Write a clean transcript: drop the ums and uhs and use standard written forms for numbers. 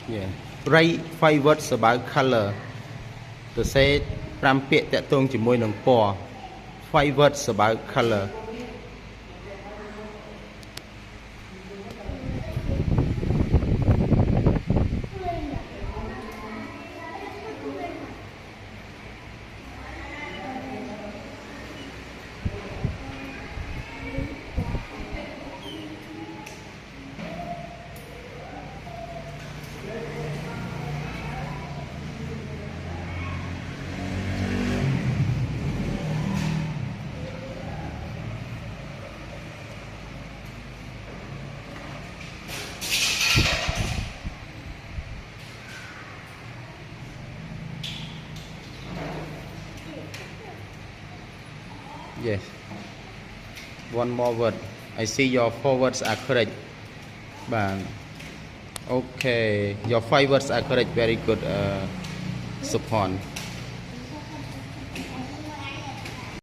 Yeah. Write 5 words about color ទៅសេ5ពាក្យតាក់ទងជាមួយនឹងពណ៌ 5 words about color Yes. One more word. I see your 4 words are correct. But okay, your 5 words are correct. Very good, Supon.